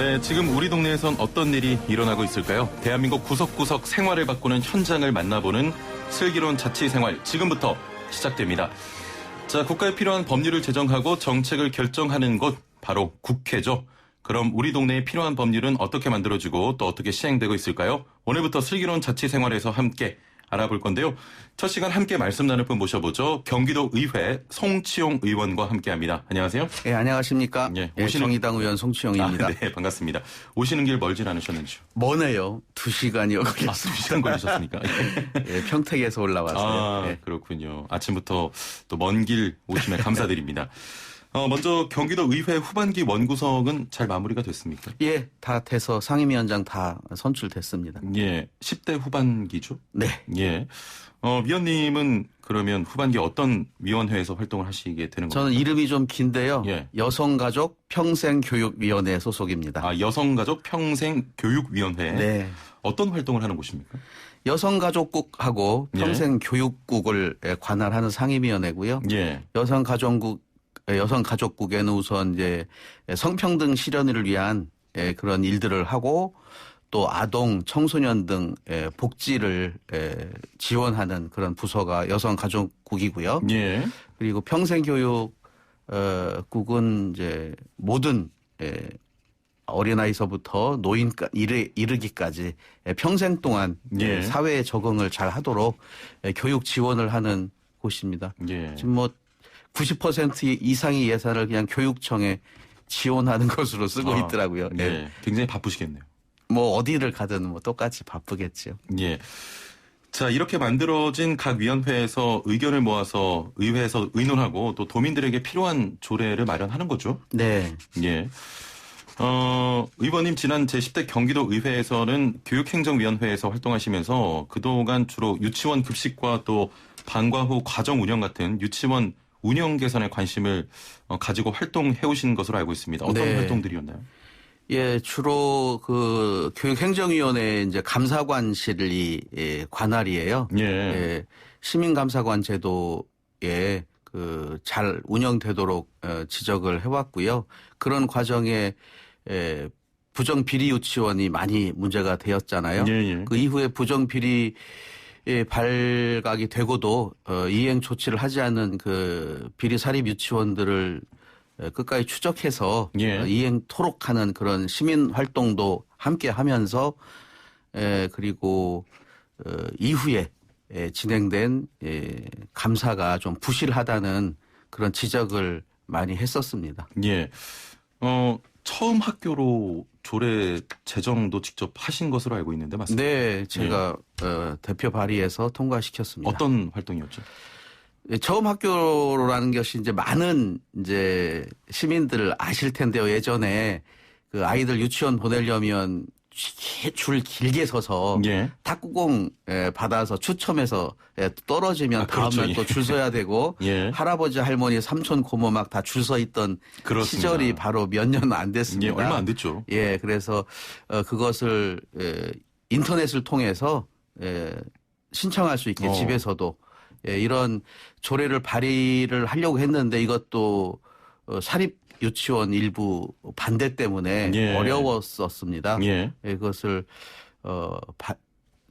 네, 지금 우리 동네에선 어떤 일이 일어나고 있을까요? 대한민국 구석구석 생활을 바꾸는 현장을 만나보는 슬기로운 자치생활, 지금부터 시작됩니다. 자, 국가에 필요한 법률을 제정하고 정책을 결정하는 곳, 바로 국회죠. 그럼 우리 동네에 필요한 법률은 어떻게 만들어지고 또 어떻게 시행되고 있을까요? 오늘부터 슬기로운 자치생활에서 함께 알아볼 건데요. 첫 시간 함께 말씀 나눌 분 모셔보죠. 경기도 의회 송치용 의원과 함께합니다. 안녕하세요. 네, 안녕하십니까. 예, 정의당 의원 송치용입니다. 네, 반갑습니다. 오시는 길 멀진 않으셨는지요? 머네요. 2시간이요. 걸렸습니다. 2시간 걸리셨습니까? 예, 평택에서 올라왔어요. 네. 그렇군요. 아침부터 또 먼 길 오심에 감사드립니다. 먼저 경기도 의회 후반기 원구성은 잘 마무리가 됐습니까? 예, 다 돼서 상임위원장 다 선출됐습니다. 예, 10대 후반기죠? 네. 예. 위원님은 그러면 후반기 어떤 위원회에서 활동을 하시게 되는 건가요? 저는 이름이 좀 긴데요. 예. 여성가족 평생교육위원회 소속입니다. 아, 여성가족 평생교육위원회. 네. 어떤 활동을 하는 곳입니까? 여성가족국하고 평생교육국을 관할하는 상임위원회고요. 예. 여성가족국에는 우선 이제 성평등 실현을 위한 그런 일들을 하고 또 아동, 청소년 등 복지를 지원하는 그런 부서가 여성가족국이고요. 예. 그리고 평생교육국은 이제 모든 어린아이서부터 노인 이르기까지 평생 동안 예. 사회에 적응을 잘 하도록 교육 지원을 하는 곳입니다. 예. 지금 뭐 90% 이상의 예산을 그냥 교육청에 지원하는 것으로 쓰고 있더라고요. 네. 굉장히 바쁘시겠네요. 뭐 어디를 가든 뭐 똑같이 바쁘겠죠. 예. 자, 이렇게 만들어진 각 위원회에서 의견을 모아서 의회에서 의논하고 또 도민들에게 필요한 조례를 마련하는 거죠. 네. 예. 의원님 지난 제10대 경기도 의회에서는 교육행정위원회에서 활동하시면서 그동안 주로 유치원 급식과 또 방과 후 과정 운영 같은 유치원 운영 개선에 관심을 가지고 활동해 오신 것으로 알고 있습니다. 어떤 네. 활동들이었나요? 예, 주로 그 교육행정위원회 이제 감사관실이 관할이에요. 예. 시민감사관 제도에 그 잘 운영되도록 지적을 해왔고요. 그런 과정에 부정비리 유치원이 많이 문제가 되었잖아요. 예. 그 이후에 부정비리 발각이 되고도 이행 조치를 하지 않은 그 비리 사립 유치원들을 끝까지 추적해서 예. 이행토록 하는 그런 시민 활동도 함께 하면서 그리고 이후에 진행된 감사가 좀 부실하다는 그런 지적을 많이 했었습니다. 예. 처음 학교로 조례 제정도 직접 하신 것으로 알고 있는데 맞습니까? 네, 제가 대표 발의해서 통과시켰습니다. 어떤 활동이었죠? 처음 학교라는 것이 이제 많은 이제 시민들 아실 텐데요. 예전에 그 아이들 유치원 보내려면 줄 길게 서서 예. 탁구공 받아서 추첨해서 떨어지면 그렇죠. 다음날 또 줄 서야 되고 예. 할아버지 할머니 삼촌 고모 막 다 줄 서 있던 그렇습니다. 시절이 바로 몇 년 안 됐습니다. 예, 얼마 안 됐죠. 예, 그래서 그것을 인터넷을 통해서 신청할 수 있게 집에서도 이런 조례를 발의를 하려고 했는데 이것도 사립 유치원 일부 반대 때문에 예. 어려웠었습니다. 예. 그것을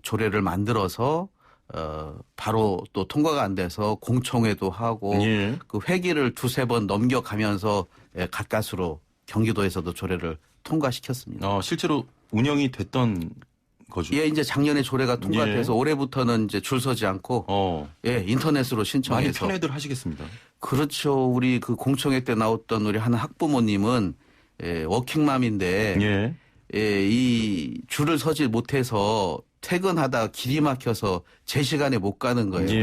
조례를 만들어서 바로 또 통과가 안 돼서 공청회도 하고 예. 그 회기를 두세 번 넘겨가면서 가까스로 경기도에서도 조례를 통과시켰습니다. 실제로 운영이 됐던 거죠. 예, 이제 작년에 조례가 통과돼서 예. 올해부터는 이제 줄 서지 않고 예, 인터넷으로 신청해서 많이 편애들 하시겠습니다. 그렇죠. 우리 그 공청회 때 나왔던 우리 한 학부모님은 워킹맘인데 이 줄을 서지 못해서 퇴근하다 길이 막혀서 제 시간에 못 가는 거예요. 예.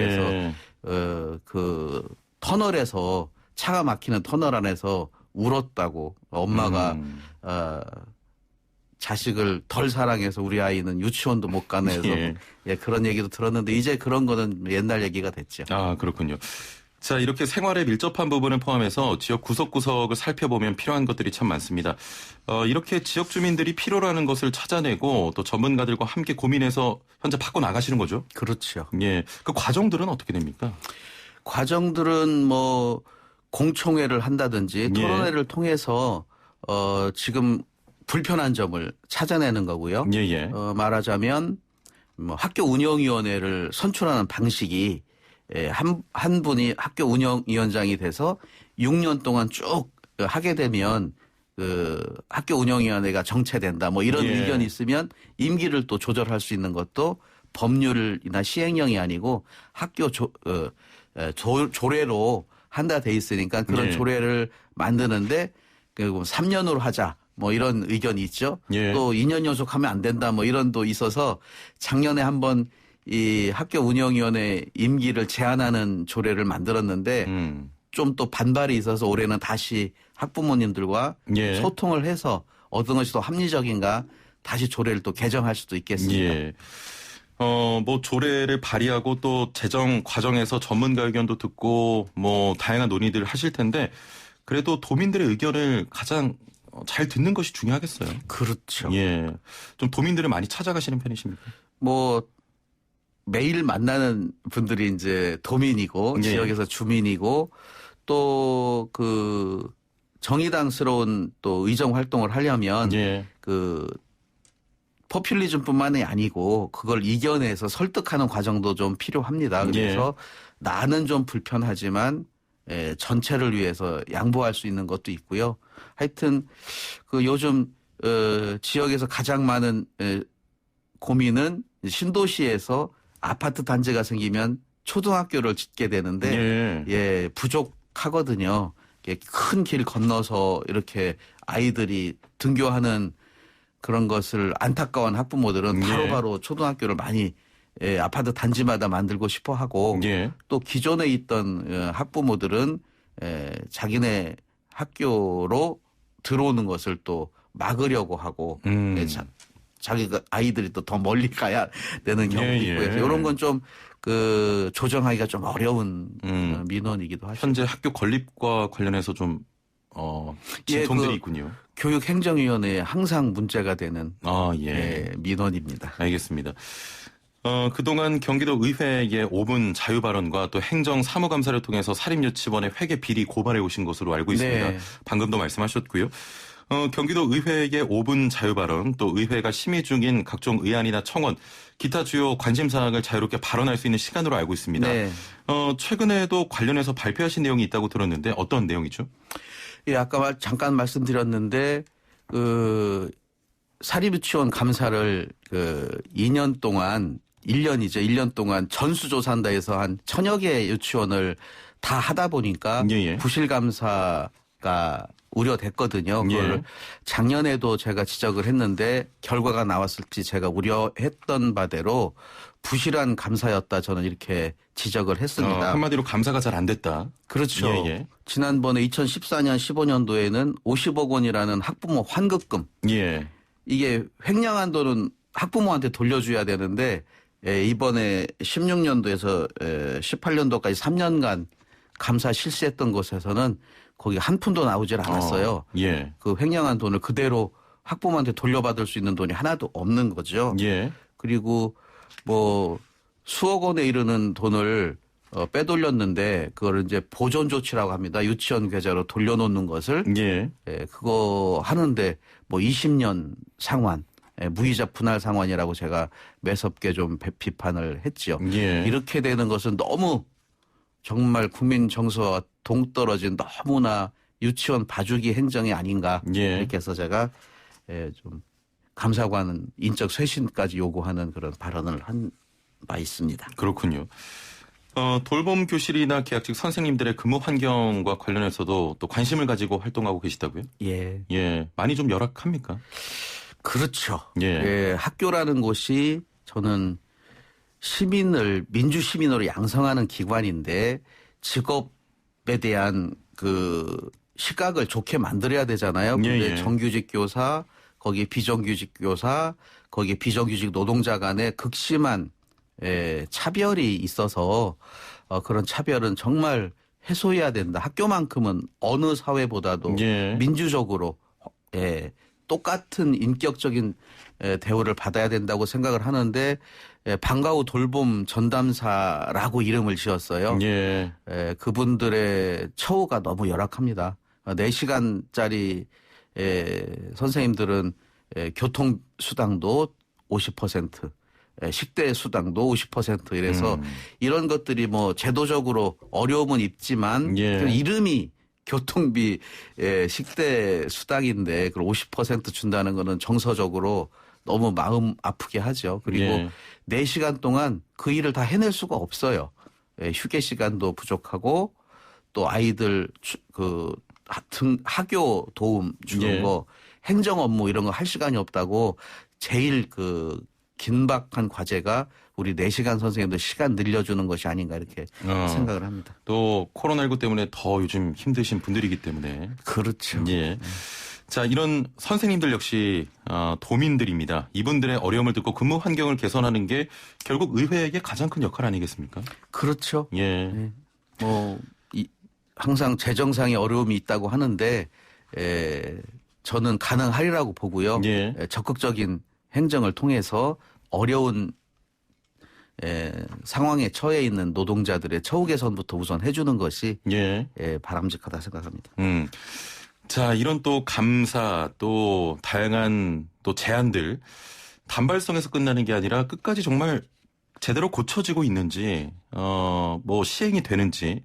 그래서 그 터널에서 차가 막히는 터널 안에서 울었다고 엄마가 자식을 덜 사랑해서 우리 아이는 유치원도 못 가네 해서 예, 그런 얘기도 들었는데 이제 그런 거는 옛날 얘기가 됐죠. 아, 그렇군요. 자, 이렇게 생활에 밀접한 부분을 포함해서 지역 구석구석을 살펴보면 필요한 것들이 참 많습니다. 이렇게 지역 주민들이 필요로 하는 것을 찾아내고 또 전문가들과 함께 고민해서 현재 바꿔 나가시는 거죠? 그렇죠. 예. 그 과정들은 어떻게 됩니까? 과정들은 뭐 공청회를 한다든지 예. 토론회를 통해서 지금 불편한 점을 찾아내는 거고요. 예, 예. 말하자면 뭐 학교 운영위원회를 선출하는 방식이 한 분이 학교 운영위원장이 돼서 6년 동안 쭉 하게 되면 그 학교 운영위원회가 정체된다. 뭐 이런 예. 의견이 있으면 임기를 또 조절할 수 있는 것도 법률이나 시행령이 아니고 학교 조례로 한다 돼 있으니까 그런 예. 조례를 만드는데 그 3년으로 하자. 뭐 이런 의견이 있죠. 예. 또 2년 연속하면 안 된다. 뭐 이런도 있어서 작년에 한번 이 학교 운영위원회 임기를 제한하는 조례를 만들었는데 좀 또 반발이 있어서 올해는 다시 학부모님들과 예. 소통을 해서 어떤 것이 더 합리적인가 다시 조례를 또 개정할 수도 있겠습니다. 예. 뭐 조례를 발의하고 또 제정 과정에서 전문가 의견도 듣고 뭐 다양한 논의들을 하실 텐데 그래도 도민들의 의견을 가장 잘 듣는 것이 중요하겠어요. 그렇죠. 예. 좀 도민들을 많이 찾아가시는 편이십니까? 뭐 매일 만나는 분들이 이제 도민이고 예. 지역에서 주민이고 또 그 정의당스러운 또 의정 활동을 하려면 예. 그 포퓰리즘뿐만이 아니고 그걸 이겨내서 설득하는 과정도 좀 필요합니다. 그래서 나는 좀 불편하지만 전체를 위해서 양보할 수 있는 것도 있고요. 하여튼 그 요즘 지역에서 가장 많은 고민은 신도시에서 아파트 단지가 생기면 초등학교를 짓게 되는데 예, 부족하거든요. 큰 길 건너서 이렇게 아이들이 등교하는 그런 것을 안타까워한 학부모들은 바로바로 초등학교를 많이 아파트 단지마다 만들고 싶어 하고 또 기존에 있던 학부모들은 자기네 학교로 들어오는 것을 또 막으려고 하고 자기가 아이들이 또 더 멀리 가야 되는 경우도 있고 해서 이런 건 좀 그 조정하기가 좀 어려운 민원이기도 하죠. 현재 학교 건립과 관련해서 좀 진통들이 있군요. 교육행정위원회에 항상 문제가 되는 민원입니다. 알겠습니다. 그동안 경기도 의회의 5분 자유 발언과 또 행정 사무감사를 통해서 사립유치원의 회계 비리 고발해 오신 것으로 알고 있습니다. 네. 방금도 말씀하셨고요. 경기도 의회의 5분 자유 발언 또 의회가 심의 중인 각종 의안이나 청원 기타 주요 관심사항을 자유롭게 발언할 수 있는 시간으로 알고 있습니다. 네. 최근에도 관련해서 발표하신 내용이 있다고 들었는데 어떤 내용이죠? 예, 아까 잠깐 말씀드렸는데 그 사립유치원 감사를 그 2년 동안 1년 동안 전수조사한다 해서 한 1000여 개 유치원을 다 하다 보니까 부실 감사가 우려됐거든요. 그걸 작년에도 제가 지적을 했는데 결과가 나왔을지 제가 우려했던 바대로 부실한 감사였다 저는 이렇게 지적을 했습니다. 한마디로 감사가 잘 안 됐다. 그렇죠. 지난번에 2014년 15년도에는 50억 원이라는 학부모 환급금. 이게 횡령한 돈은 학부모한테 돌려줘야 되는데 이번에 16년도에서 18년도까지 3년간 감사 실시했던 곳에서는 거기 한 푼도 나오질 않았어요. 그 횡령한 돈을 그대로 학부모한테 돌려받을 수 있는 돈이 하나도 없는 거죠. 그리고 뭐 수억 원에 이르는 돈을 빼돌렸는데 그거를 이제 보존 조치라고 합니다. 유치원 계좌로 돌려놓는 것을 그거 하는데 뭐 20년 상환, 무이자 분할 상환이라고 제가 매섭게 좀 비판을 했죠. 이렇게 되는 것은 너무 정말 국민 정서와 동떨어진 너무나 유치원 봐주기 행정이 아닌가 이렇게 해서 제가 좀 감사관 인적 쇄신까지 요구하는 그런 발언을 한 바 있습니다. 그렇군요. 돌봄 교실이나 계약직 선생님들의 근무 환경과 관련해서도 또 관심을 가지고 활동하고 계시다고요? 많이 좀 열악합니까? 그렇죠. 학교라는 곳이 저는 민주 시민으로 양성하는 기관인데 직업에 대한 그 시각을 좋게 만들어야 되잖아요. 근데 정규직 교사, 거기 비정규직 교사, 거기 비정규직 노동자 간의 극심한 차별이 있어서 그런 차별은 정말 해소해야 된다. 학교만큼은 어느 사회보다도 민주적으로 똑같은 인격적인 대우를 받아야 된다고 생각을 하는데 방과 후 돌봄 전담사라고 이름을 지었어요. 그분들의 처우가 너무 열악합니다. 4시간짜리 선생님들은 교통 수당도 50%, 식대 수당도 50% 이래서 이런 것들이 뭐 제도적으로 어려움은 있지만 예. 그 이름이 교통비 식대 수당인데 그걸 50% 준다는 거는 정서적으로 너무 마음 아프게 하죠. 그리고 예. 4시간 동안 그 일을 다 해낼 수가 없어요. 휴게 시간도 부족하고 또 아이들 학교 도움 주는 예. 거 행정 업무 이런 거 할 시간이 없다고 제일 긴박한 과제가 우리 4시간 선생님들 시간 늘려주는 것이 아닌가 이렇게 생각을 합니다. 또 코로나19 때문에 더 요즘 힘드신 분들이기 때문에. 그렇죠. 예. 자, 이런 선생님들 역시 도민들입니다. 이분들의 어려움을 듣고 근무 환경을 개선하는 게 결국 의회에게 가장 큰 역할 아니겠습니까? 그렇죠. 예. 네. 항상 재정상의 어려움이 있다고 하는데 저는 가능하리라고 보고요. 예. 적극적인 행정을 통해서 어려운 상황에 처해 있는 노동자들의 처우 개선부터 우선 해주는 것이 예. 바람직하다 생각합니다. 자, 이런 또 감사 또 다양한 또 제안들 단발성에서 끝나는 게 아니라 끝까지 정말 제대로 고쳐지고 있는지 뭐 시행이 되는지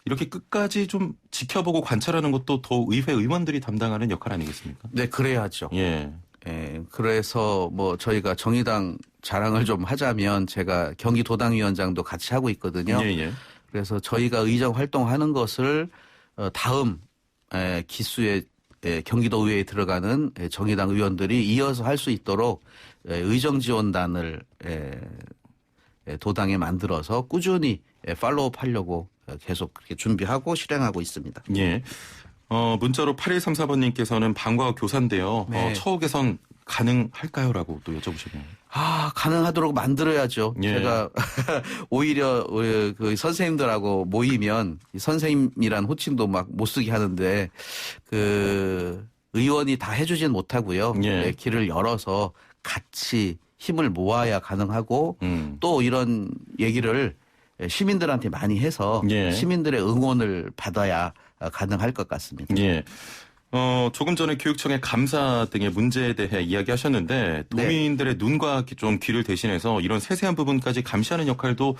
이렇게 끝까지 좀 지켜보고 관찰하는 것도 더 의회 의원들이 담당하는 역할 아니겠습니까? 네, 그래야죠. 예. 그래서 뭐 저희가 정의당 자랑을 좀 하자면 제가 경기도당위원장도 같이 하고 있거든요. 예, 예. 그래서 저희가 의정 활동하는 것을 다음 기수의 경기도 의회에 들어가는 정의당 의원들이 이어서 할 수 있도록 의정 지원단을 도당에 만들어서 꾸준히 팔로우업 하려고 계속 그렇게 준비하고 실행하고 있습니다. 예. 문자로 8134번님께서는 방과후 교사인데요. 네. 처우 개선 가능할까요?라고 또 여쭤보시네요. 가능하도록 만들어야죠. 예. 제가 오히려 그 선생님들하고 모이면 선생님이란 호칭도 막 못 쓰게 하는데 그 의원이 다 해주진 못하고요. 예. 길을 열어서 같이 힘을 모아야 가능하고 또 이런 얘기를 시민들한테 많이 해서 예. 시민들의 응원을 받아야 가능할 것 같습니다. 예. 조금 전에 교육청의 감사 등의 문제에 대해 이야기하셨는데 도민들의 눈과 좀 귀를 대신해서 이런 세세한 부분까지 감시하는 역할도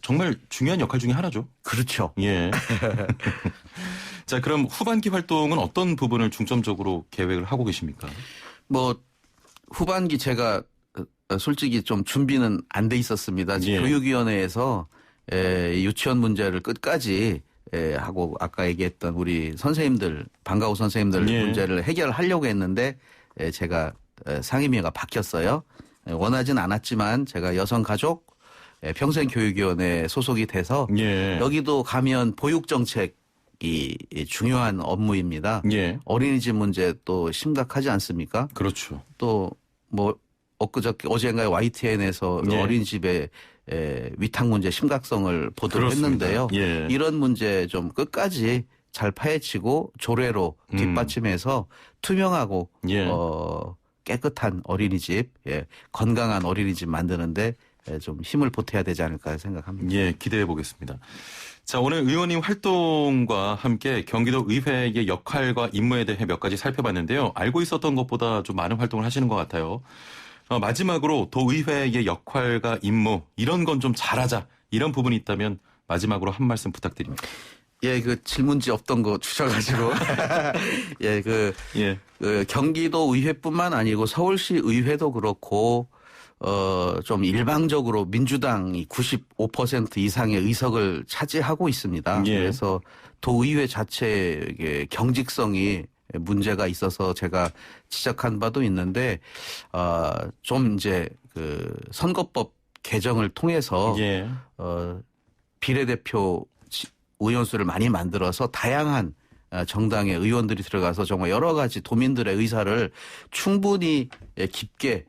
정말 중요한 역할 중에 하나죠. 그렇죠. 예. 자, 그럼 후반기 활동은 어떤 부분을 중점적으로 계획을 하고 계십니까? 뭐 후반기 제가 솔직히 좀 준비는 안 돼 있었습니다. 예. 교육위원회에서 유치원 문제를 끝까지 하고 아까 얘기했던 우리 선생님들 방과후 선생님들 예. 문제를 해결하려고 했는데 제가 상임위가 바뀌었어요. 원하진 않았지만 제가 여성가족 평생교육위원회에 소속이 돼서 예. 여기도 가면 보육정책이 중요한 업무입니다. 예. 어린이집 문제 또 심각하지 않습니까? 그렇죠. 또 뭐 어젠가에 YTN에서 예. 어린이집의 위탁 문제 심각성을 보도를 그렇습니다. 했는데요. 예. 이런 문제 좀 끝까지 잘 파헤치고 조례로 뒷받침해서 투명하고 예. 깨끗한 어린이집, 건강한 어린이집 만드는데 좀 힘을 보태야 되지 않을까 생각합니다. 예, 기대해 보겠습니다. 자, 오늘 의원님 활동과 함께 경기도 의회의 역할과 임무에 대해 몇 가지 살펴봤는데요. 알고 있었던 것보다 좀 많은 활동을 하시는 것 같아요. 마지막으로 도의회의 역할과 임무 이런 건 좀 잘하자 이런 부분이 있다면 마지막으로 한 말씀 부탁드립니다. 예, 그 질문지 없던 거 주셔가지고 경기도 의회뿐만 아니고 서울시 의회도 그렇고 좀 일방적으로 민주당이 95% 이상의 의석을 차지하고 있습니다. 예. 그래서 도의회 자체의 경직성이 문제가 있어서 제가 지적한 바도 있는데 좀 이제 그 선거법 개정을 통해서 예. 비례대표 의원수를 많이 만들어서 다양한 정당의 의원들이 들어가서 정말 여러 가지 도민들의 의사를 충분히 깊게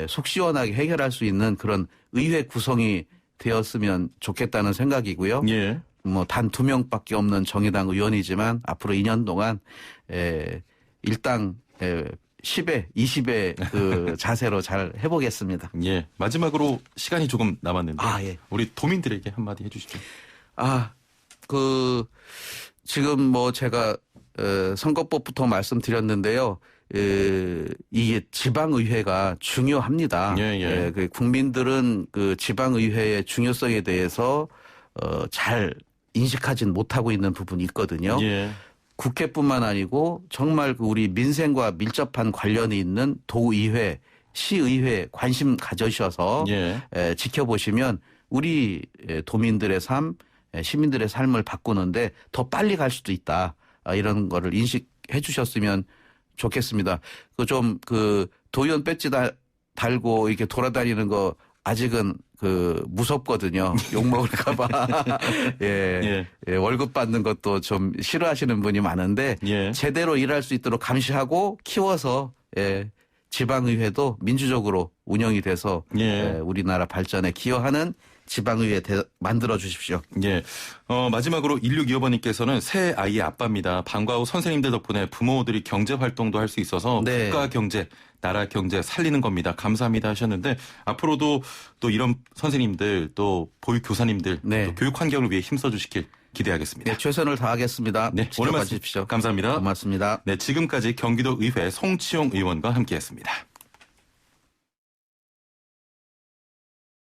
속 시원하게 해결할 수 있는 그런 의회 구성이 되었으면 좋겠다는 생각이고요. 예. 뭐 단 2명밖에 없는 정의당 의원이지만 앞으로 2년 동안 일당 10회, 20회 그 자세로 잘 해보겠습니다. 예. 마지막으로 시간이 조금 남았는데 예. 우리 도민들에게 한마디 해주시죠. 지금 뭐 제가 선거법부터 말씀드렸는데요. 이게 지방의회가 중요합니다. 예. 그 국민들은 그 지방의회의 중요성에 대해서 잘 인식하진 못하고 있는 부분이 있거든요. 예. 국회뿐만 아니고 정말 그 우리 민생과 밀접한 관련이 있는 도의회, 시의회 관심 가져셔서 예. 지켜보시면 우리 도민들의 삶, 시민들의 삶을 바꾸는데 더 빨리 갈 수도 있다. 이런 거를 인식해 주셨으면 좋겠습니다. 그 도의원 배지 달고 이렇게 돌아다니는 거 아직은 무섭거든요. 욕먹을까봐. 예. 월급 받는 것도 좀 싫어하시는 분이 많은데 예. 제대로 일할 수 있도록 감시하고 키워서 지방의회도 민주적으로 운영이 돼서 우리나라 발전에 기여하는 지방의회 만들어 주십시오. 예. 마지막으로 1625번님께서는 새 아이의 아빠입니다. 방과 후 선생님들 덕분에 부모들이 경제 활동도 할 수 있어서 네. 국가 경제, 나라 경제 살리는 겁니다. 감사합니다 하셨는데 앞으로도 또 이런 선생님들 또 보육 교사님들 네. 또 교육 환경을 위해 힘써 주시길 기대하겠습니다. 네, 최선을 다하겠습니다. 네, 오늘 지켜봐 말씀 주십시오. 감사합니다. 고맙습니다. 네, 지금까지 경기도 의회 송치용 의원과 함께했습니다.